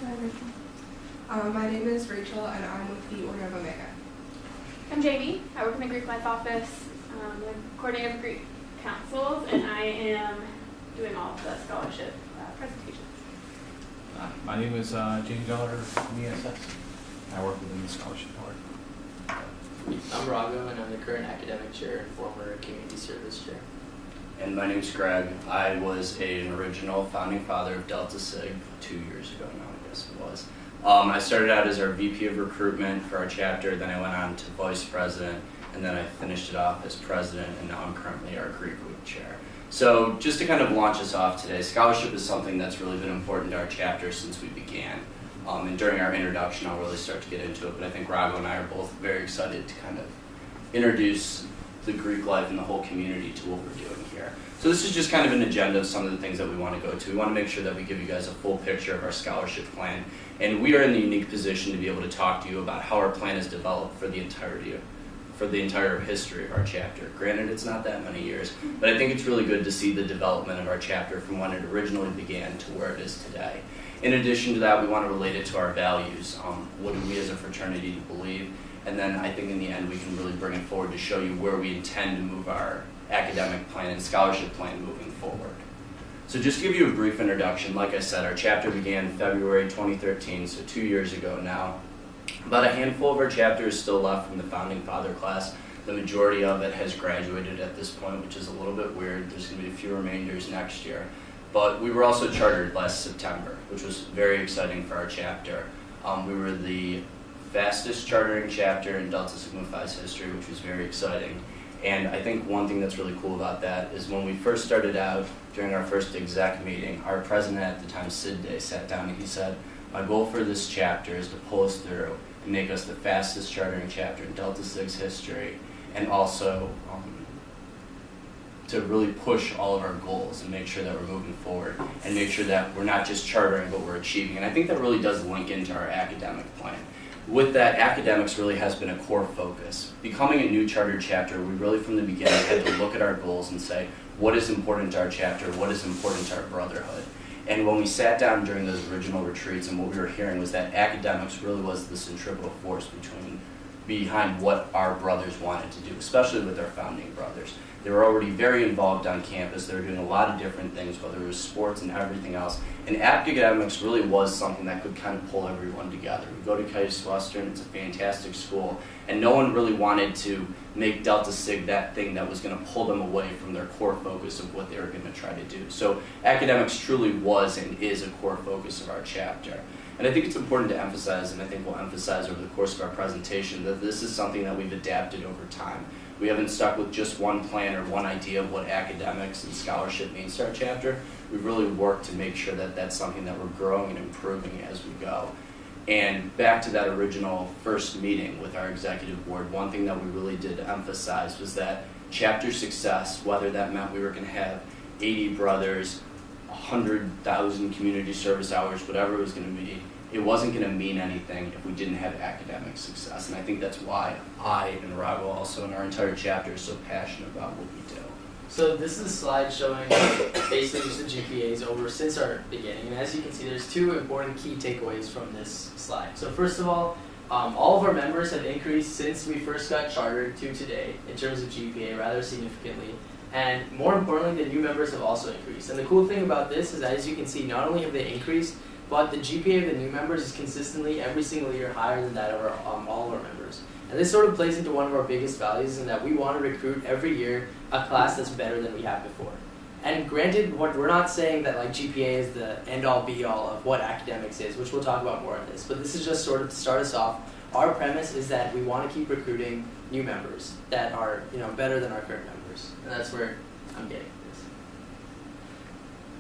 Go ahead, Rachel. My name is Rachel, and I'm with the Order of Omega. I'm Jamie. I work in the Greek Life Office, the coordinator of Greek Councils, and I am doing all of the scholarship presentations. My name is James Geller from ESS. I work within the scholarship board. I'm Rago, and I'm the current academic chair and former community service chair. And my name's Greg. I was an original founding father of Delta Sig 2 years ago now, I guess it was. I started out as our VP of recruitment for our chapter, then I went on to vice president, and then I finished it off as president, and now I'm currently our Greek Week chair. So just to kind of launch us off today, scholarship is something that's really been important to our chapter since we began. And during our introduction, I'll really start to get into it, but I think Rago and I are both very excited to kind of introduce the Greek life and the whole community to what we're doing here. So this is just kind of an agenda of some of the things that we want to go to. We want to make sure that we give you guys a full picture of our scholarship plan, and we are in the unique position to be able to talk to you about how our plan is developed for the entire history of our chapter. Granted, it's not that many years, but I think it's really good to see the development of our chapter from when it originally began to where it is today. In addition to that, we want to relate it to our values. What do we as a fraternity believe? And then I think in the end we can really bring it forward to show you where we intend to move our academic plan and scholarship plan moving forward. So just to give you a brief introduction, like I said, our chapter began February 2013, so 2 years ago now. About a handful of our chapters still left from the founding father class. The majority of it has graduated at this point, which is a little bit weird. There's going to be a few remainders next year. But we were also chartered last September, which was very exciting for our chapter. We were the fastest chartering chapter in Delta Sigma Phi's history, which was very exciting. And I think one thing that's really cool about that is when we first started out during our first exec meeting, our president at the time, Sid Day, sat down and he said, "My goal for this chapter is to pull us through and make us the fastest chartering chapter in Delta Sig's history, and also to really push all of our goals and make sure that we're moving forward and make sure that we're not just chartering but we're achieving." And I think that really does link into our academic plan. With that, academics really has been a core focus. Becoming a new chartered chapter, we really from the beginning had to look at our goals and say, what is important to our chapter, what is important to our brotherhood? And when we sat down during those original retreats, and what we were hearing was that academics really was the centripetal force behind what our brothers wanted to do, especially with our founding brothers. They were already very involved on campus. They were doing a lot of different things, whether it was sports and everything else. And academics really was something that could kind of pull everyone together. We go to Case Western, it's a fantastic school, and no one really wanted to make Delta Sig that thing that was going to pull them away from their core focus of what they were going to try to do. So academics truly was and is a core focus of our chapter. And I think it's important to emphasize, and I think we'll emphasize over the course of our presentation, that this is something that we've adapted over time. We haven't stuck with just one plan or one idea of what academics and scholarship means to our chapter. We've really worked to make sure that that's something that we're growing and improving as we go. And back to that original first meeting with our executive board, one thing that we really did emphasize was that chapter success, whether that meant we were going to have 80 brothers, 100,000 community service hours, whatever it was going to be, it wasn't going to mean anything if we didn't have academic success. And I think that's why I and Rago also and our entire chapter is so passionate about what we do. So this is a slide showing basically just the GPAs over since our beginning. And as you can see, there's two important key takeaways from this slide. So first of all of our members have increased since we first got chartered to today in terms of GPA rather significantly. And more importantly, the new members have also increased. And the cool thing about this is that, as you can see, not only have they increased, but the GPA of the new members is consistently every single year higher than that of all of our members. And this sort of plays into one of our biggest values in that we want to recruit every year a class that's better than we had before. And granted, we're not saying that like GPA is the end-all be-all of what academics is, which we'll talk about more in this, but this is just sort of to start us off. Our premise is that we want to keep recruiting new members that are better than our current members. And that's where I'm getting this.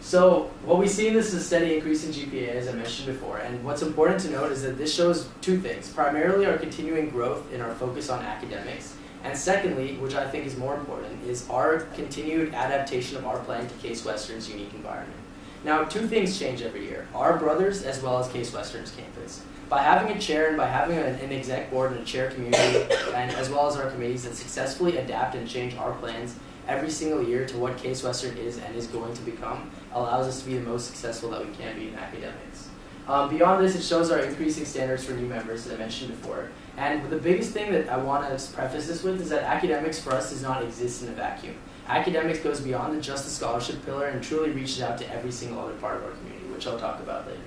So what we see in this is a steady increase in GPA, as I mentioned before. And what's important to note is that this shows two things. Primarily our continuing growth in our focus on academics. And secondly, which I think is more important, is our continued adaptation of our plan to Case Western's unique environment. Now, two things change every year. Our brothers as well as Case Western's campus. By having a chair and by having an exec board and a chair community, and as well as our committees that successfully adapt and change our plans every single year to what Case Western is and is going to become, allows us to be the most successful that we can be in academics. Beyond this, it shows our increasing standards for new members, as I mentioned before. And the biggest thing that I want to preface this with is that academics for us does not exist in a vacuum. Academics goes beyond just the scholarship pillar and truly reaches out to every single other part of our community, which I'll talk about later.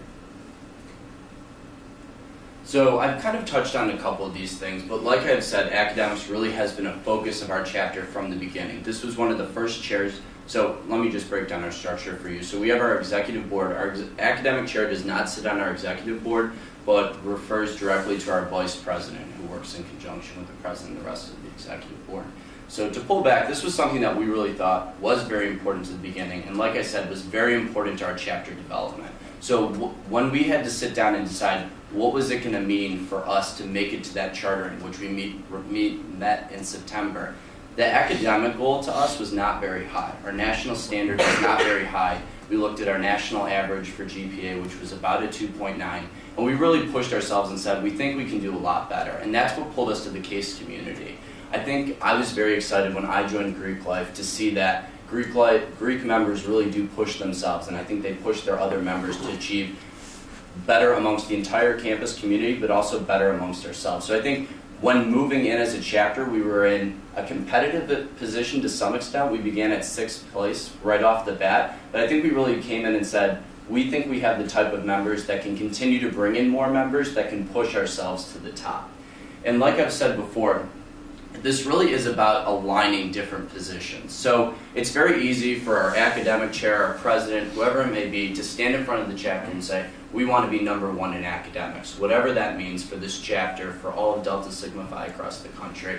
So I've kind of touched on a couple of these things, but like I've said, academics really has been a focus of our chapter from the beginning. This was one of the first chairs. So let me just break down our structure for you. So we have our executive board. Our academic chair does not sit on our executive board, but refers directly to our vice president, who works in conjunction with the president and the rest of the executive board. So to pull back, this was something that we really thought was very important to the beginning, and like I said, was very important to our chapter development. So when we had to sit down and decide what was it going to mean for us to make it to that charter in which we met in September, the academic goal to us was not very high. Our national standard was not very high. We looked at our national average for GPA, which was about a 2.9, and we really pushed ourselves and said, we think we can do a lot better, and that's what pulled us to the CASE community. I think I was very excited when I joined Greek Life to see that Greek members really do push themselves, and I think they push their other members to achieve better amongst the entire campus community, but also better amongst ourselves. So I think when moving in as a chapter, we were in a competitive position to some extent. We began at 6th place right off the bat, but I think we really came in and said, we think we have the type of members that can continue to bring in more members, that can push ourselves to the top. And like I've said before, this really is about aligning different positions. So it's very easy for our academic chair, our president, whoever it may be, to stand in front of the chapter and say, we want to be number one in academics, whatever that means for this chapter, for all of Delta Sigma Phi across the country.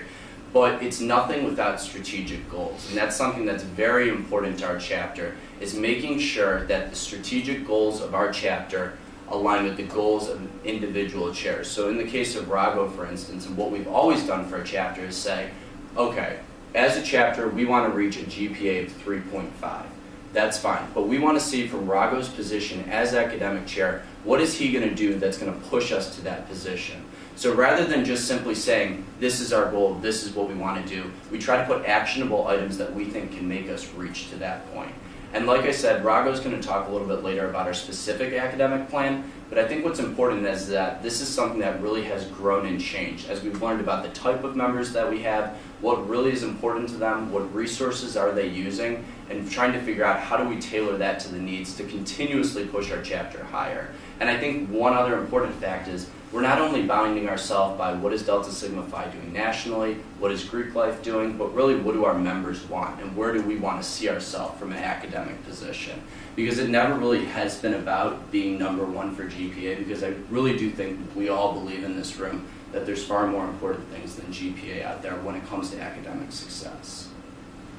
But it's nothing without strategic goals. And that's something that's very important to our chapter, is making sure that the strategic goals of our chapter align with the goals of individual chairs. So in the case of Rago, for instance, and what we've always done for a chapter is say, okay, as a chapter, we want to reach a GPA of 3.5. That's fine. But we want to see from Rago's position as academic chair, what is he going to do that's going to push us to that position? So rather than just simply saying, this is our goal, this is what we want to do, we try to put actionable items that we think can make us reach to that point. And like I said, Rago's going to talk a little bit later about our specific academic plan, but I think what's important is that this is something that really has grown and changed as we've learned about the type of members that we have, what really is important to them, what resources are they using, and trying to figure out how do we tailor that to the needs to continuously push our chapter higher. And I think one other important fact is we're not only bounding ourselves by what is Delta Sigma Phi doing nationally, what is Greek Life doing, but really what do our members want and where do we want to see ourselves from an academic position. Because it never really has been about being number one for GPA, because I really do think we all believe in this room that there's far more important things than GPA out there when it comes to academic success.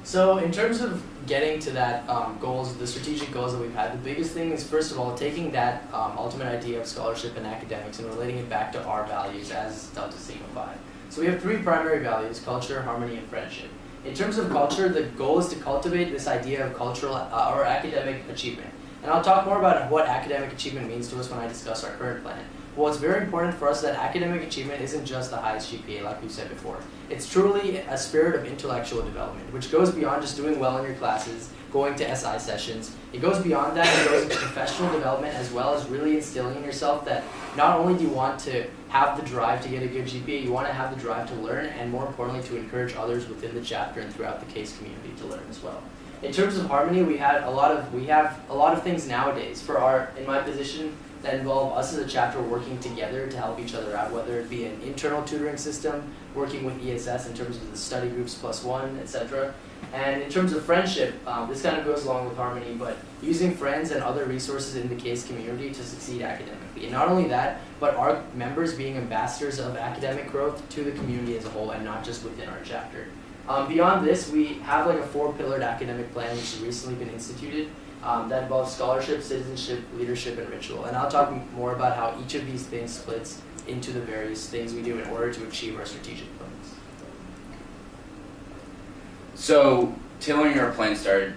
So in terms of getting to that goals, the strategic goals that we've had, the biggest thing is first of all taking that ultimate idea of scholarship and academics and relating it back to our values as Delta Sigma Phi. So we have 3 primary values: culture, harmony, and friendship. In terms of culture, the goal is to cultivate this idea of cultural or academic achievement. And I'll talk more about what academic achievement means to us when I discuss our current plan. Well, it's very important for us that academic achievement isn't just the highest GPA, like we've said before. It's truly a spirit of intellectual development, which goes beyond just doing well in your classes, going to SI sessions. It goes beyond that and goes into professional development, as well as really instilling in yourself that not only do you want to have the drive to get a good GPA, you want to have the drive to learn, and more importantly, to encourage others within the chapter and throughout the CASE community to learn as well. In terms of harmony, we have a lot of things nowadays in my position that involve us as a chapter working together to help each other out, whether it be an internal tutoring system, working with ESS in terms of the study groups +1, etc. And in terms of friendship, this kind of goes along with harmony, but using friends and other resources in the CASE community to succeed academically. And not only that, but our members being ambassadors of academic growth to the community as a whole and not just within our chapter. Beyond this, we have like a 4-pillared academic plan which has recently been instituted. That involves scholarship, citizenship, leadership, and ritual. And I'll talk more about how each of these things splits into the various things we do in order to achieve our strategic plans. So, tailoring our plan started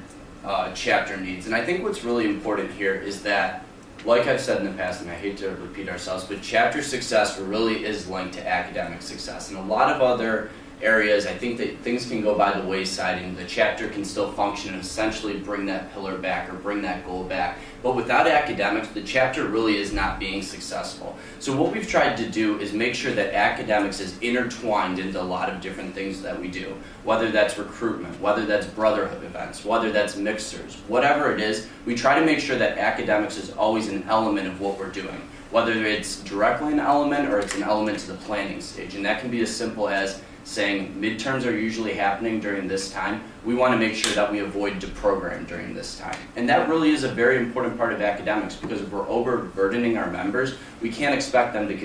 chapter needs. And I think what's really important here is that, like I've said in the past, and I hate to repeat ourselves, but chapter success really is linked to academic success. And a lot of other areas, I think that things can go by the wayside and the chapter can still function and essentially bring that pillar back or bring that goal back. But without academics, the chapter really is not being successful. So what we've tried to do is make sure that academics is intertwined into a lot of different things that we do, whether that's recruitment, whether that's brotherhood events, whether that's mixers, whatever it is, we try to make sure that academics is always an element of what we're doing, whether it's directly an element or it's an element to the planning stage. And that can be as simple as saying midterms are usually happening during this time. We want to make sure that we avoid deprogram during this time. And that really is a very important part of academics, because if we're overburdening our members, we can't expect them to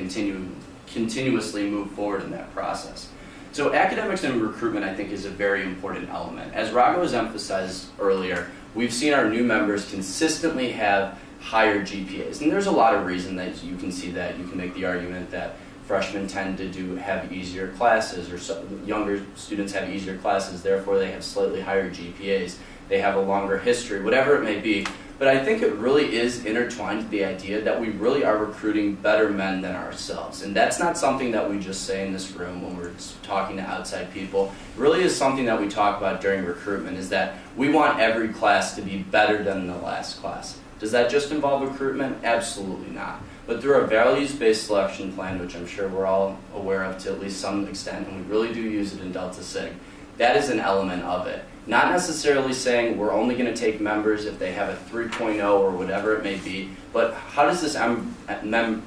continuously move forward in that process. So academics and recruitment, I think, is a very important element. As Rago has emphasized earlier, we've seen our new members consistently have higher GPAs. And there's a lot of reason that you can see that. You can make the argument that freshmen tend to have easier classes, or younger students have easier classes, therefore they have slightly higher GPAs. They have a longer history, whatever it may be. But I think it really is intertwined to the idea that we really are recruiting better men than ourselves. And that's not something that we just say in this room when we're talking to outside people. It really is something that we talk about during recruitment, is that we want every class to be better than the last class. Does that just involve recruitment? Absolutely not. But through our values-based selection plan, which I'm sure we're all aware of to at least some extent, and we really do use it in Delta Sig, that is an element of it. Not necessarily saying we're only going to take members if they have a 3.0 or whatever it may be, but how does this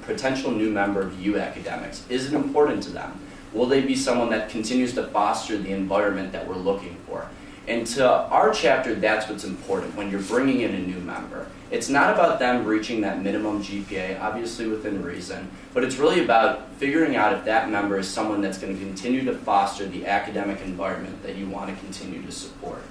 potential new member view academics? Is it important to them? Will they be someone that continues to foster the environment that we're looking for? And to our chapter, that's what's important when you're bringing in a new member. It's not about them reaching that minimum GPA, obviously within reason, but it's really about figuring out if that member is someone that's going to continue to foster the academic environment that you want to continue to support.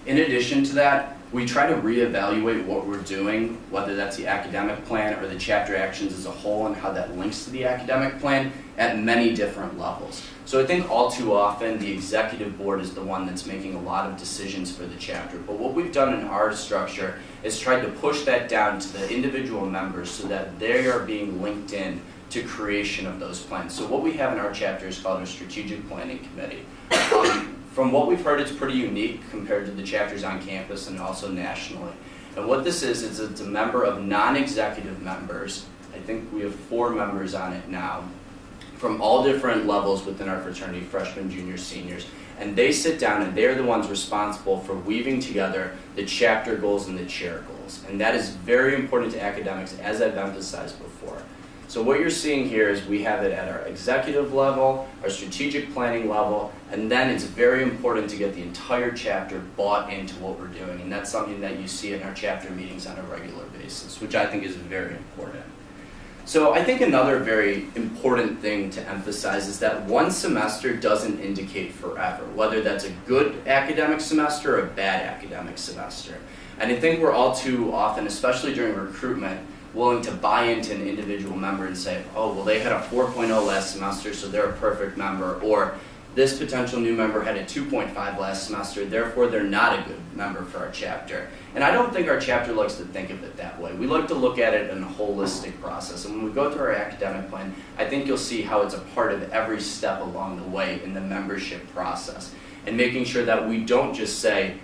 In addition to that, we try to reevaluate what we're doing, whether that's the academic plan or the chapter actions as a whole and how that links to the academic plan at many different levels. So I think all too often the executive board is the one that's making a lot of decisions for the chapter. But what we've done in our structure is tried to push that down to the individual members so that they are being linked in to creation of those plans. So what we have in our chapter is called a strategic planning committee. From what we've heard, it's pretty unique compared to the chapters on campus and also nationally. And what this is it's a member of non-executive members. I think we have 4 members on it now, from all different levels within our fraternity, freshmen, juniors, seniors, and they sit down and they're the ones responsible for weaving together the chapter goals and the chair goals. And that is very important to academics, as I've emphasized before. So what you're seeing here is we have it at our executive level, our strategic planning level, and then it's very important to get the entire chapter bought into what we're doing. And that's something that you see in our chapter meetings on a regular basis, which I think is very important. So I think another very important thing to emphasize is that one semester doesn't indicate forever, whether that's a good academic semester or a bad academic semester. And I think we're all too often, especially during recruitment, willing to buy into an individual member and say, oh, well, they had a 4.0 last semester, so they're a perfect member, or this potential new member had a 2.5 last semester, therefore they're not a good member for our chapter. And I don't think our chapter likes to think of it that way. We like to look at it in a holistic process. And when we go through our academic plan, I think you'll see how it's a part of every step along the way in the membership process. And making sure that we don't just say,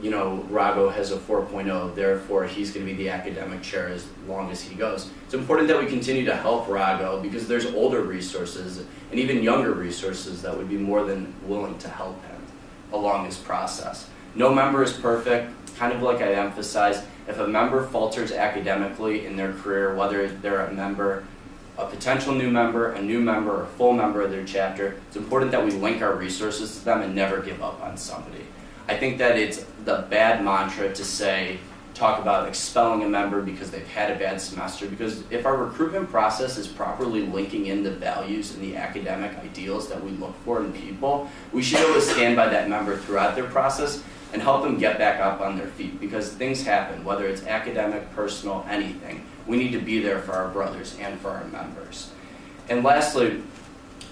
you know, Rago has a 4.0, therefore he's going to be the academic chair as long as he goes. It's important that we continue to help Rago because there's older resources and even younger resources that would be more than willing to help him along this process. No member is perfect. Kind of like I emphasized, if a member falters academically in their career, whether they're a member, a potential new member, a new member, or a full member of their chapter, it's important that we link our resources to them and never give up on somebody. I think that it's the bad mantra to talk about expelling a member because they've had a bad semester, because if our recruitment process is properly linking in the values and the academic ideals that we look for in people, we should be able to stand by that member throughout their process and help them get back up on their feet, because things happen, whether it's academic, personal, anything. We need to be there for our brothers and for our members. And lastly,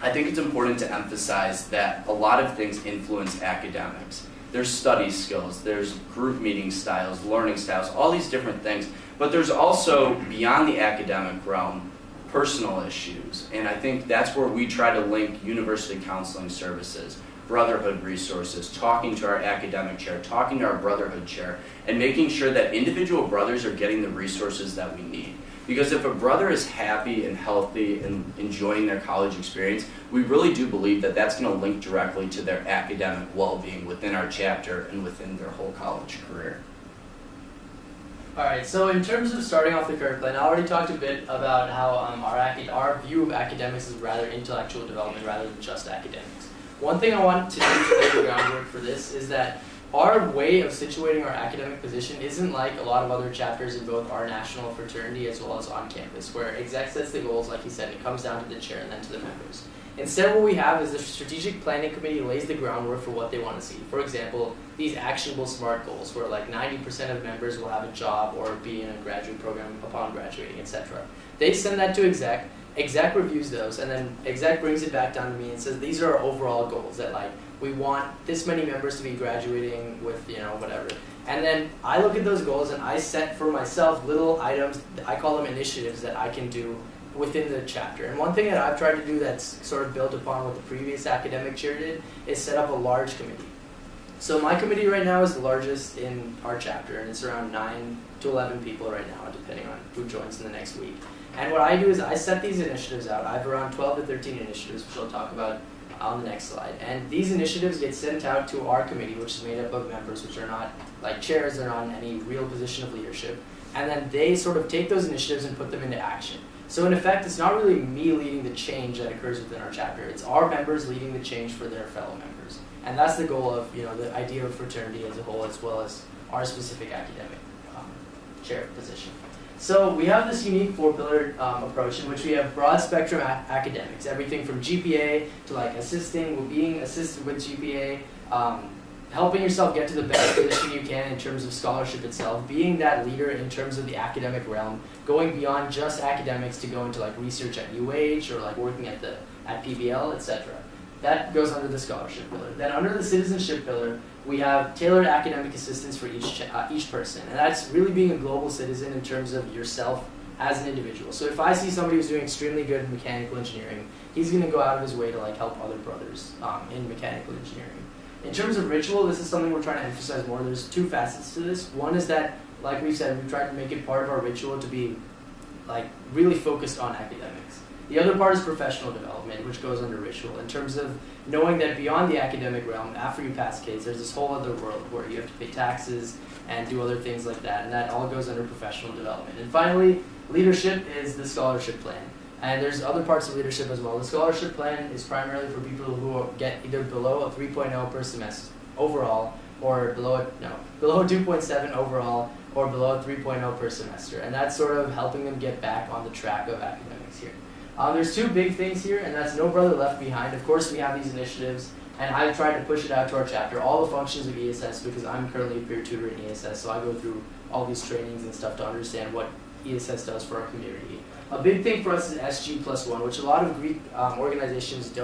I think it's important to emphasize that a lot of things influence academics. There's study skills, there's group meeting styles, learning styles, all these different things. But there's also, beyond the academic realm, personal issues. And I think that's where we try to link university counseling services, brotherhood resources, talking to our academic chair, talking to our brotherhood chair, and making sure that individual brothers are getting the resources that we need. Because if a brother is happy and healthy and enjoying their college experience, we really do believe that that's going to link directly to their academic well-being within our chapter and within their whole college career. Alright, so in terms of starting off the current plan, I already talked a bit about how our view of academics is rather intellectual development rather than just academics. One thing I want to do to lay the groundwork for this is that our way of situating our academic position isn't like a lot of other chapters in both our national fraternity as well as on campus, where exec sets the goals, like he said, it comes down to the chair and then to the members. Instead, what we have is the strategic planning committee lays the groundwork for what they want to see. For example, these actionable SMART goals, where like 90% of members will have a job or be in a graduate program upon graduating, etc. They send that to exec. Exec reviews those, and then exec brings it back down to me and says these are our overall goals, that like we want this many members to be graduating with, whatever. And then I look at those goals and I set for myself little items, I call them initiatives, that I can do within the chapter. And one thing that I've tried to do that's sort of built upon what the previous academic chair did is set up a large committee. So my committee right now is the largest in our chapter, and it's around 9 to 11 people right now, depending on who joins in the next week. And what I do is I set these initiatives out. I have around 12 to 13 initiatives, which I'll talk about on the next slide. And these initiatives get sent out to our committee, which is made up of members, which are not like chairs, they're not in any real position of leadership. And then they sort of take those initiatives and put them into action. So in effect, it's not really me leading the change that occurs within our chapter. It's our members leading the change for their fellow members. And that's the goal of, the idea of fraternity as a whole, as well as our specific academic chair position. So we have this unique four-pillar approach in which we have broad spectrum academics, everything from GPA to like being assisted with GPA, helping yourself get to the best position you can in terms of scholarship itself, being that leader in terms of the academic realm, going beyond just academics to go into like research at UH or like working at PBL, etc. That goes under the scholarship pillar. Then under the citizenship pillar, we have tailored academic assistance for each person, and that's really being a global citizen in terms of yourself as an individual. So if I see somebody who's doing extremely good in mechanical engineering, he's going to go out of his way to like help other brothers in mechanical engineering. In terms of ritual, this is something we're trying to emphasize more. There's two facets to this. One is that, like we've said, we've tried to make it part of our ritual to be like really focused on academics. The other part is professional development, which goes under ritual, in terms of knowing that beyond the academic realm, after you pass CASE, there's this whole other world where you have to pay taxes and do other things like that, and that all goes under professional development. And finally, leadership is the scholarship plan. And there's other parts of leadership as well. The scholarship plan is primarily for people who get either below a 3.0 per semester overall, or below 2.7 overall, or below 3.0 per semester. And that's sort of helping them get back on the track of academics here. There's two big things here, and that's No Brother Left Behind. Of course, we have these initiatives, and I've tried to push it out to our chapter, all the functions of ESS, because I'm currently a peer tutor in ESS, so I go through all these trainings and stuff to understand what ESS does for our community. A big thing for us is SG+1, which a lot of Greek organizations don't.